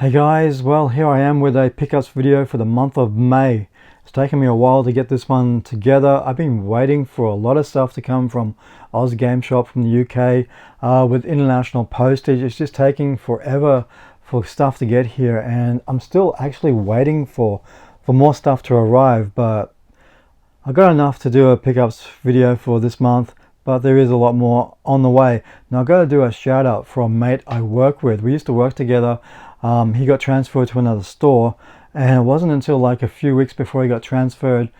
Hey guys, well here I am with a pickups video for the month of May. It's taken me a while to get this one together. I've been waiting for a lot of stuff to come from Oz Game Shop from the UK with international postage. It's just taking forever for stuff to get here, and I'm still actually waiting for more stuff to arrive, but I got enough to do a pickups video for this month, but there is a lot more on the way. Now I've got to do a shout out for a mate I work with. We used to work together. He got transferred to another store, and it wasn't until like a few weeks before he got transferred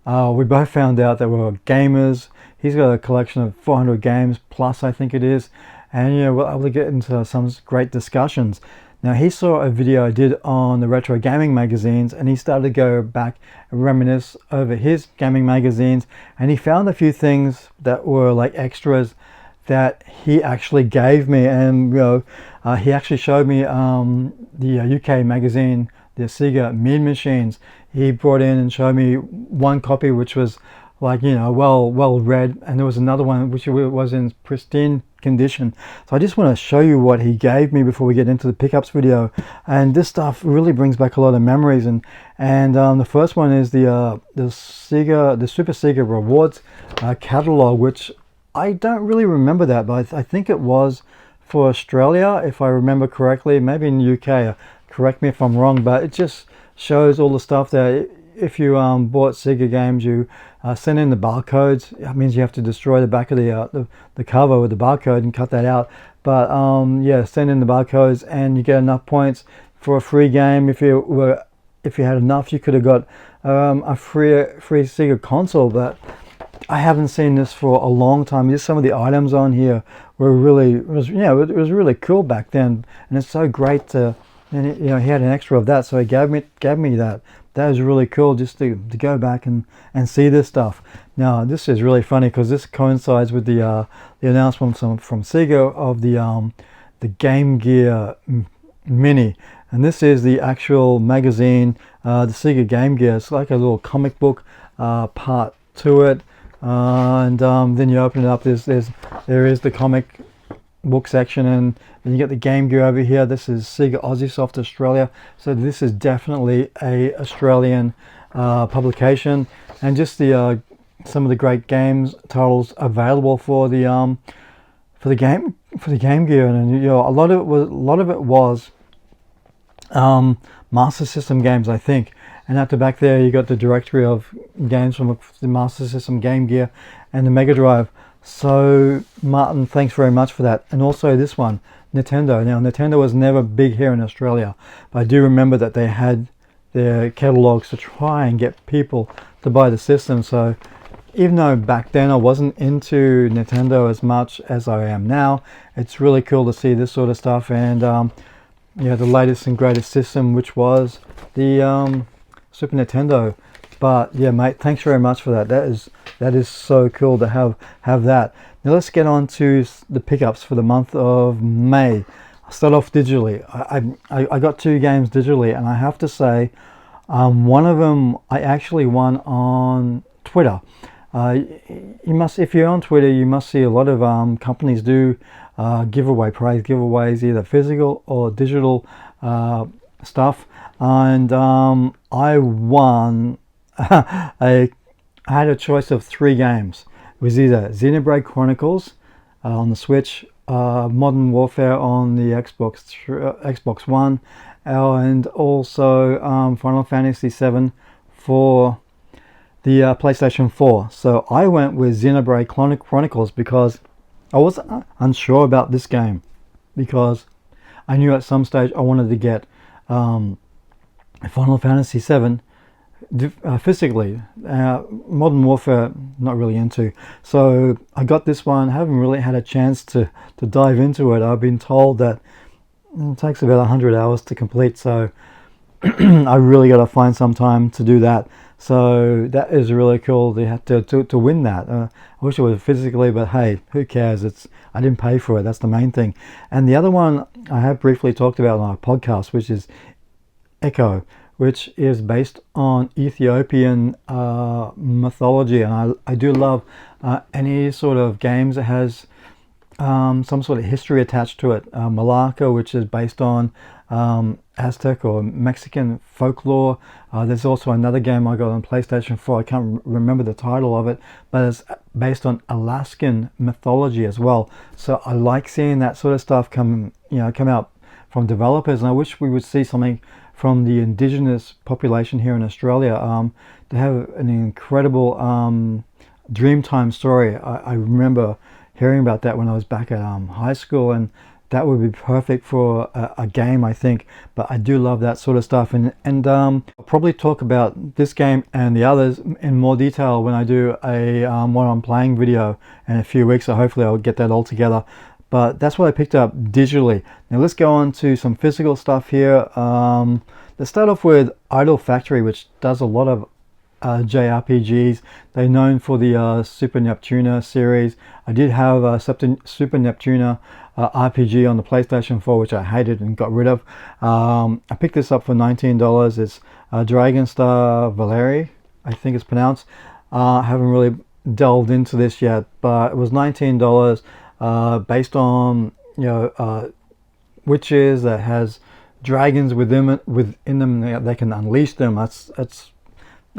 we both found out that we were gamers. He's got a collection of 400 games plus, I think it is, and we're able to get into some great discussions. Now he saw a video I did on the retro gaming magazines, and he started to go back and reminisce over his gaming magazines, and he found a few things that were like extras that he actually gave me. And he actually showed me the UK magazine, the Sega Mean Machines. He brought in and showed me one copy which was like well read, and there was another one which was in pristine condition. So I just want to show you what he gave me before we get into the pickups video. And this stuff really brings back a lot of memories, and the first one is the Super Sega Rewards catalog, which I don't really remember that, but I think it was for Australia, if I remember correctly, maybe in the UK. Correct me if I'm wrong, but it just shows all the stuff that if you bought Sega games, you send in the barcodes. That means you have to destroy the back of the cover with the barcode and cut that out. But yeah, send in the barcodes and you get enough points for a free game. If you had enough, you could have got a free Sega console. But I haven't seen this for a long time. Just some of the items on here were really, it was really cool back then, and it's so great to, and he had an extra of that, so he gave me that. That was really cool, just to go back and see this stuff. Now this is really funny because this coincides with the announcement from Sega of the Game Gear Mini, and this is the actual magazine, the Sega Game Gear. It's like a little comic book part to it. And then you open it up, there is the comic book section, and then you get the Game Gear over here. This is Sega Aussiesoft Australia, so this is definitely a Australian publication, and just the some of the great games titles available for the Game Gear. And a lot of it was Master System games, I think. And at the back there, you got the directory of games from the Master System, Game Gear, and the Mega Drive. So, Martin, thanks very much for that. And also this one, Nintendo. Now, Nintendo was never big here in Australia, but I do remember that they had their catalogs to try and get people to buy the system. So, even though back then I wasn't into Nintendo as much as I am now, it's really cool to see this sort of stuff. And the latest and greatest system, which was the Super Nintendo. But yeah, mate, thanks very much for that. That is so cool to have that. Now let's get on to the pickups for the month of May. I'll start off digitally. I got two games digitally, and I have to say, one of them I actually won on Twitter. If you're on Twitter, you must see a lot of companies do prize giveaways, either physical or digital stuff. And I won. I had a choice of 3 games. It was either Xenoblade Chronicles on the Switch, Modern Warfare on the Xbox One, and also Final Fantasy VII for the PlayStation 4. So I went with Xenoblade Chronicles because I was unsure about this game, because I knew at some stage I wanted to get Final Fantasy VII physically. Modern Warfare, not really into. So I got this one. I haven't really had a chance to dive into it. I've been told that it takes about 100 hours to complete, so I really got to find some time to do that. So that is really cool to win that. I wish it was physically, but hey, who cares? I didn't pay for it. That's the main thing. And the other one I have briefly talked about on our podcast, which is Echo, which is based on Ethiopian mythology, and I do love any sort of games that has some sort of history attached to it. Malacca, which is based on Aztec or Mexican folklore. There's also another game I got on PlayStation 4. I can't remember the title of it, but it's based on Alaskan mythology as well. So I like seeing that sort of stuff come out from developers, and I wish we would see something from the indigenous population here in Australia. They have an incredible Dreamtime story. I remember hearing about that when I was back at high school, and that would be perfect for a game, I think. But I do love that sort of stuff, and I'll probably talk about this game and the others in more detail when I do a what I'm playing video in a few weeks. So hopefully I'll get that all together. But that's what I picked up digitally. Now let's go on to some physical stuff here. Let's start off with Idle Factory, which does a lot of JRPGs. They're known for the Super Neptuna series. I did have a Super Neptuna RPG on the PlayStation 4, which I hated and got rid of. I picked this up for $19. It's Dragonstar Valerie, I think it's pronounced. I haven't really delved into this yet, but it was $19, based on witches that has dragons within them. They can unleash them. I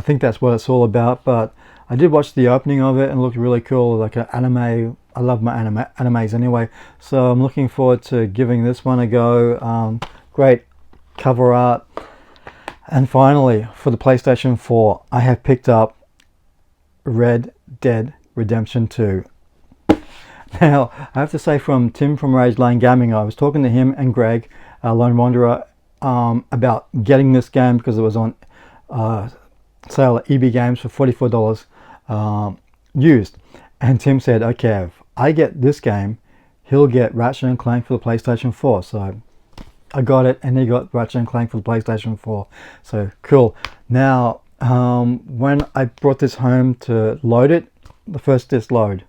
think that's what it's all about. But I did watch the opening of it and it looked really cool, like an anime. I love my animes anyway, so I'm looking forward to giving this one a go. Great cover art. And finally, for the PlayStation 4, I have picked up Red Dead Redemption 2. Now, I have to say, from Tim from Rage Lane Gaming, I was talking to him and Greg, Lone Wanderer, about getting this game because it was on sale at EB Games for $44 used. And Tim said, okay, if I get this game, he'll get Ratchet and Clank for the PlayStation 4. So I got it, and he got Ratchet and Clank for the PlayStation 4. So cool. Now, when I brought this home to load it, the first disc load.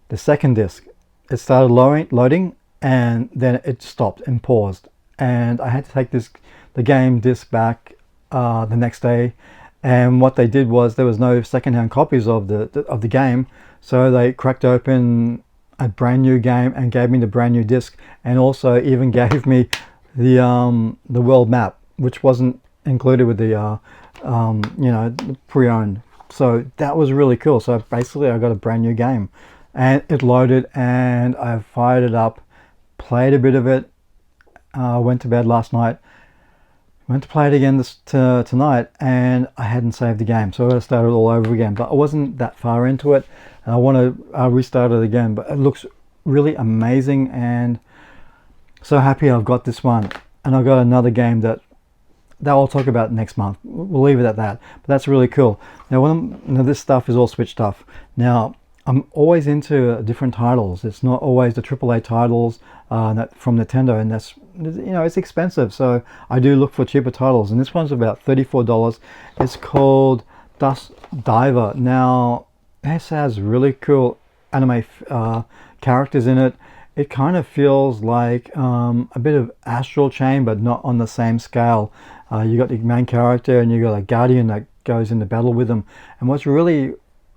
The second disc, it started loading, and then it stopped and paused. And I had to take the game disc back the next day. And what they did was there was no secondhand copies of the game, so they cracked open a brand new game and gave me the brand new disc, and also even gave me the world map, which wasn't included with the the pre-owned. So that was really cool. So basically, I got a brand new game, and it loaded, and I fired it up, played a bit of it, went to bed last night. Went to play it again tonight, and I hadn't saved the game, so I got to start it all over again. But I wasn't that far into it, and I want to restart it again. But it looks really amazing, and so happy I've got this one. And I've got another game that I'll talk about next month. We'll leave it at that. But that's really cool. Now, this stuff is all Switch stuff. Now, I'm always into different titles. It's not always the AAA titles from Nintendo, and that's, it's expensive. So I do look for cheaper titles, and this one's about $34. It's called Dust Diver. Now, this has really cool anime characters in it. It kind of feels like a bit of Astral Chain, but not on the same scale. You got the main character, and you got a guardian that goes into battle with them. And what's really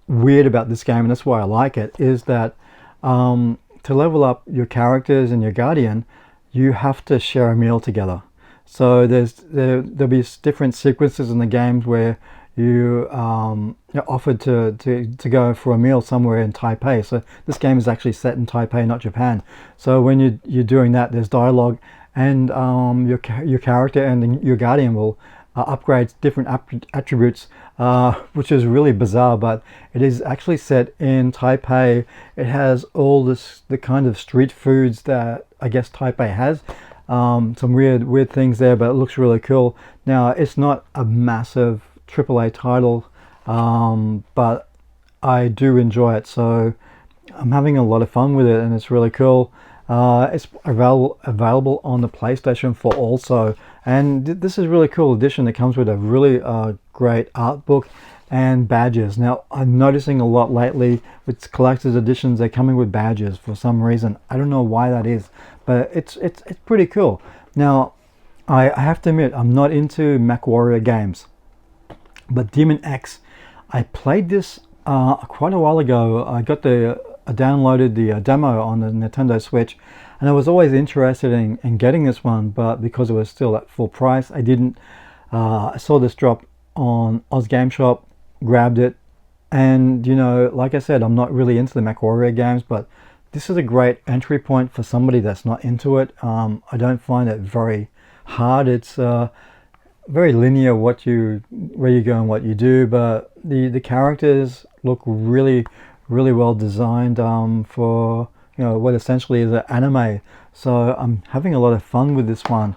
weird about this game, and that's why I like it, is that to level up your characters and your guardian, you have to share a meal together. So there'll be different sequences in the games where you're offered to go for a meal somewhere in Taipei. So this game is actually set in Taipei, not Japan. So when you're doing that, there's dialogue, and your character and your guardian will upgrade different attributes, which is really bizarre, but it is actually set in Taipei. It has all the kind of street foods that I guess Taipei has. Some weird things there, but it looks really cool. Now, it's not a massive AAA title, but I do enjoy it, so I'm having a lot of fun with it, and it's really cool. It's available on the PlayStation 4 also, and this is a really cool edition. It comes with a really great art book and badges. Now, I'm noticing a lot lately with collector's editions, they're coming with badges for some reason. I don't know why that is, but it's pretty cool. Now, I have to admit, I'm not into MechWarrior games, but Demon X, I played this quite a while ago. I got the I downloaded the demo on the Nintendo Switch, and I was always interested in getting this one, but because it was still at full price, I didn't. I saw this drop on Oz Game Shop, grabbed it, and you know, like I said, I'm not really into the MechWarrior games, but this is a great entry point for somebody that's not into it. I don't find it very hard. It's very linear, where you go and what you do, but the characters look really well designed for, you know, what essentially is an anime. So I'm having a lot of fun with this one.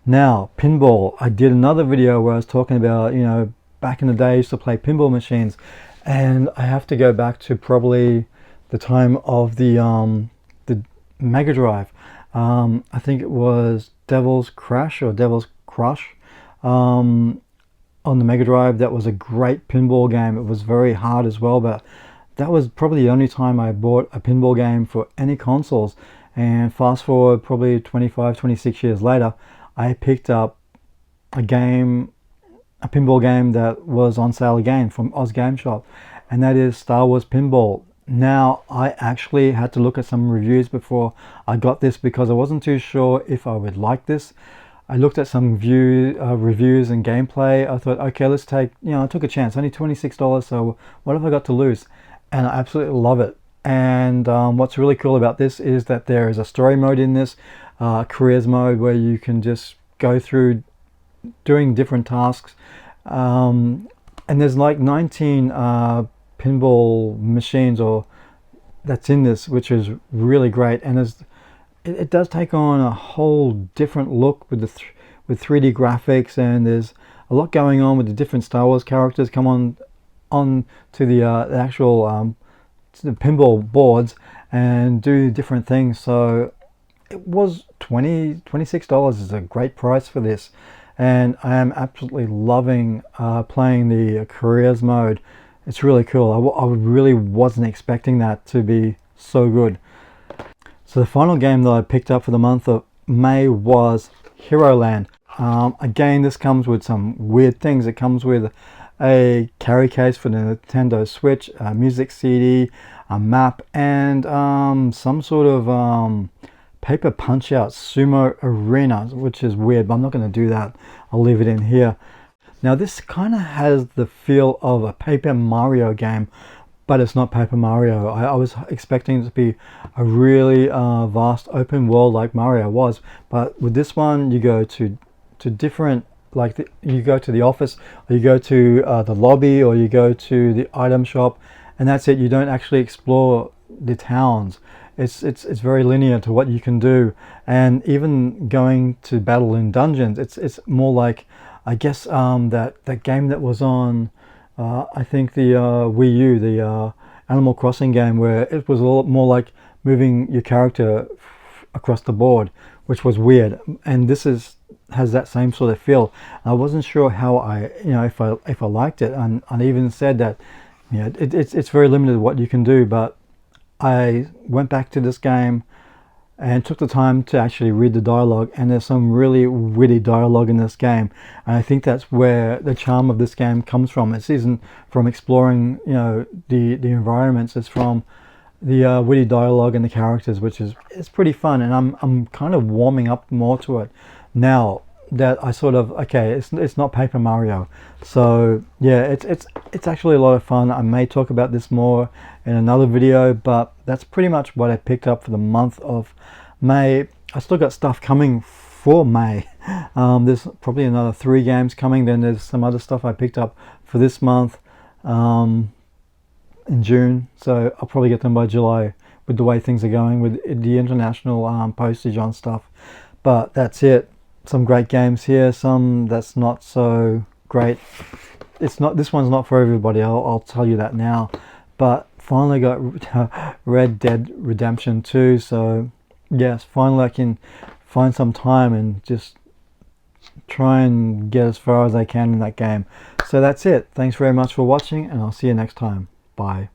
Now, pinball. I did another video where I was talking about, you know, back in the day I used to play pinball machines, and I have to go back to probably the time of the Mega Drive. I think it was Devil's Crash or Devil's Crush on the Mega Drive. That was a great pinball game. It was very hard as well, but that was probably the only time I bought a pinball game for any consoles. And fast forward probably 25, 26 years later, I picked up a pinball game that was on sale again from Oz Game Shop, and that is Star Wars Pinball. Now, I actually had to look at some reviews before I got this because I wasn't too sure if I would like this. I looked at some reviews and gameplay. I thought, okay, let's take, you know, I took a chance. Only $26, so what have I got to lose? And I absolutely love it. And what's really cool about this is that there is a story mode in this, careers mode, where you can just go through doing different tasks. And there's like 19 pinball machines that's in this, which is really great. And it does take on a whole different look with with 3D graphics, and there's a lot going on with the different Star Wars characters come on to the actual to the pinball boards and do different things. So it was $26 is a great price for this, and I am absolutely loving playing the careers mode. It's really cool. I really wasn't expecting that to be so good. So the final game that I picked up for the month of May was Hero Land. Again, this comes with some weird things. It comes with a carry case for the Nintendo Switch, a music CD, a map, and some sort of paper punch out sumo arena, which is weird, but I'm not going to do that. I'll leave it in here. Now, this kind of has the feel of a Paper Mario game, but it's not Paper Mario. I was expecting it to be a really vast open world like Mario was, but with this one, you go to different, like you go to the office, or you go to the lobby, or you go to the item shop, and that's it. You don't actually explore the towns. It's very linear to what you can do, and even going to battle in dungeons, it's more like, I guess, that game that was on I think the Wii U, the Animal Crossing game, where it was a lot more like moving your character across the board, which was weird. And this has that same sort of feel. I wasn't sure how if I liked it, and I even said that, you know, it's very limited what you can do. But I went back to this game and took the time to actually read the dialogue, and there's some really witty dialogue in this game, and I think that's where the charm of this game comes from. It isn't from exploring, you know, the environments. It's from the witty dialogue and the characters, which it's pretty fun, and I'm kind of warming up more to it now that I sort of, okay, it's not Paper Mario. So yeah, it's actually a lot of fun. I may talk about this more in another video, but that's pretty much what I picked up for the month of May. I still got stuff coming for May. There's probably another 3 games coming. Then there's some other stuff I picked up for this month in June, so I'll probably get them by July with the way things are going with the international postage on stuff. But that's it. Some great games here, some that's not so great. This one's not for everybody, I'll tell you that now. But finally got Red Dead Redemption 2, so yes, finally I can find some time and just try and get as far as I can in that game. So that's it. Thanks very much for watching, and I'll see you next time. Bye.